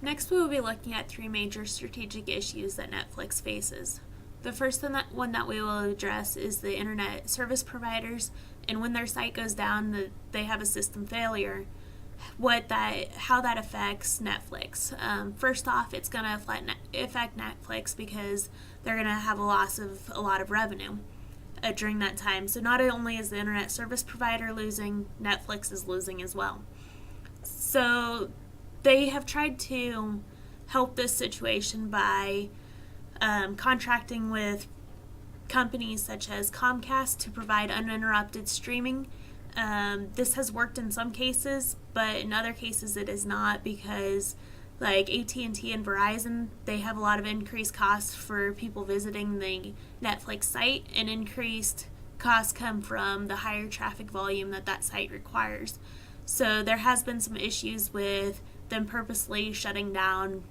Next, we will be looking at three major strategic issues that Netflix faces. The first one that we will address is the internet service providers, and when their site goes down, they have a system failure. How that affects Netflix. First off, it's going to affect Netflix because they're going to have a loss of a lot of revenue during that time. So not only is the internet service provider losing, Netflix is losing as well. So they have tried to help this situation by contracting with companies such as Comcast to provide uninterrupted streaming. This has worked in some cases, but in other cases it is not, because like AT&T and Verizon, they have a lot of increased costs for people visiting the Netflix site, and increased costs come from the higher traffic volume that site requires. So there has been some issues with them purposely shutting down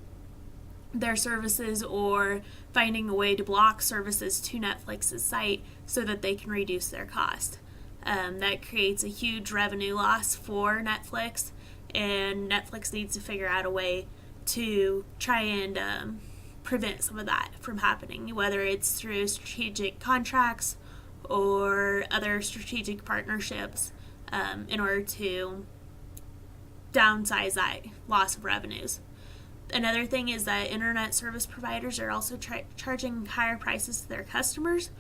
their services or finding a way to block services to Netflix's site so that they can reduce their cost. That creates a huge revenue loss for Netflix, and Netflix needs to figure out a way to try and prevent some of that from happening, whether it's through strategic contracts or other strategic partnerships in order to downsize that loss of revenues. Another thing is that internet service providers are also charging higher prices to their customers.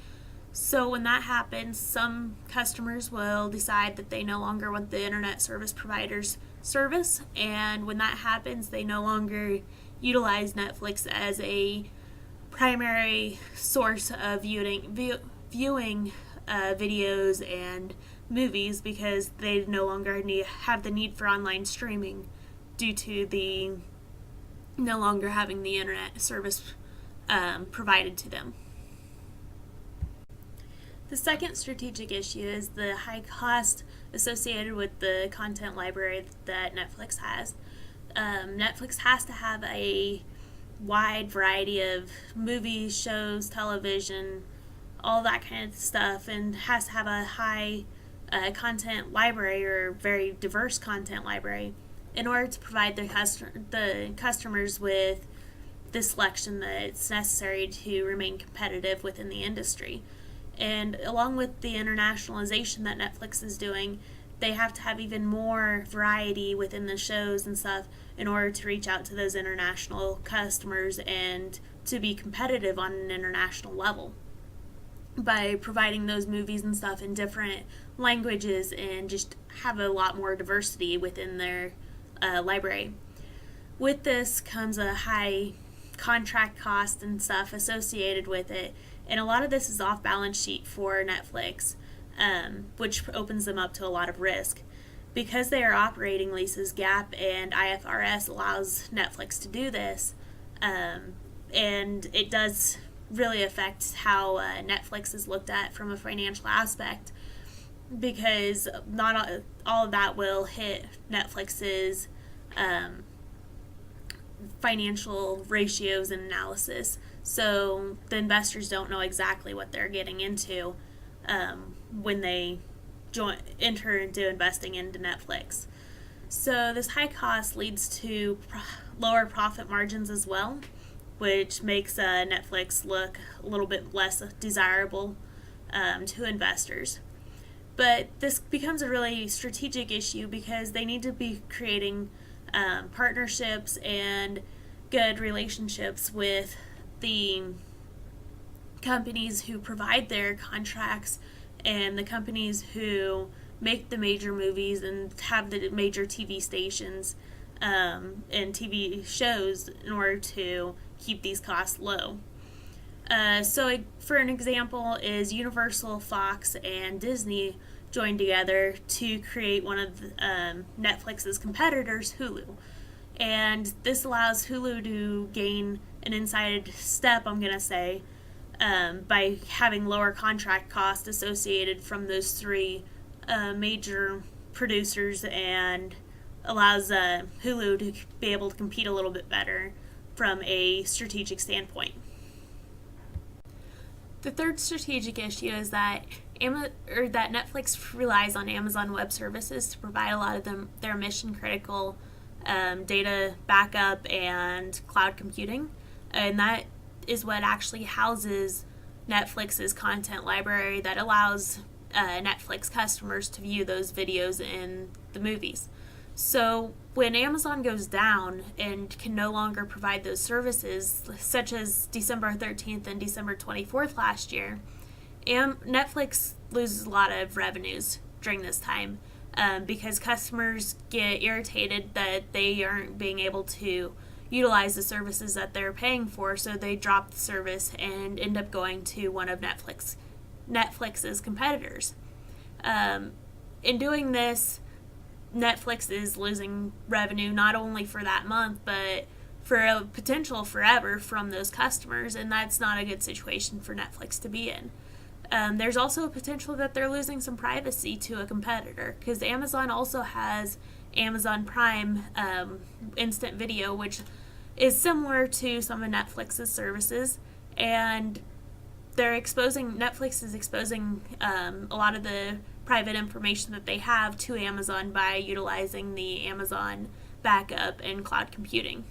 So when that happens, some customers will decide that they no longer want the internet service provider's service, and when that happens, they no longer utilize Netflix as a primary source of viewing videos and movies, because they no longer have the need for online streaming due to the no longer having the internet service provided to them. The second strategic issue is the high cost associated with the content library that Netflix has. Netflix has to have a wide variety of movies, shows, television, all that kind of stuff, and has to have a high content library, or very diverse content library, in order to provide the customers with the selection that's necessary to remain competitive within the industry. And along with the internationalization that Netflix is doing, they have to have even more variety within the shows and stuff in order to reach out to those international customers and to be competitive on an international level, by providing those movies and stuff in different languages and just have a lot more diversity within their library. With this comes a high contract cost and stuff associated with it, and a lot of this is off balance sheet for Netflix, which opens them up to a lot of risk. Because they are operating leases, GAAP and IFRS allows Netflix to do this, and it does really affect how Netflix is looked at from a financial aspect, because not all of that will hit Netflix's financial ratios and analysis. So the investors don't know exactly what they're getting into when they enter into investing into Netflix. So this high cost leads to lower profit margins as well, which makes Netflix look a little bit less desirable to investors. But this becomes a really strategic issue, because they need to be creating partnerships and good relationships with the companies who provide their contracts and the companies who make the major movies and have the major TV stations and TV shows in order to keep these costs low. So for an example is Universal, Fox, and Disney joined together to create one of Netflix's competitors, Hulu. And this allows Hulu to gain an inside step, I'm going to say, by having lower contract costs associated from those three major producers, and allows Hulu to be able to compete a little bit better from a strategic standpoint. The third strategic issue is that Netflix relies on Amazon Web Services to provide a lot of their mission-critical data backup and cloud computing, and that is what actually houses Netflix's content library that allows Netflix customers to view those videos in the movies. So when Amazon goes down and can no longer provide those services, such as December 13th and December 24th last year, Netflix loses a lot of revenues during this time, because customers get irritated that they aren't being able to utilize the services that they're paying for, so they drop the service and end up going to one of Netflix's competitors. In doing this, Netflix is losing revenue not only for that month, but for a potential forever from those customers, and that's not a good situation for Netflix to be in. There's also a potential that they're losing some privacy to a competitor, because Amazon also has Amazon Prime Instant Video, which is similar to some of Netflix's services, and Netflix is exposing a lot of the private information that they have to Amazon by utilizing the Amazon backup and cloud computing.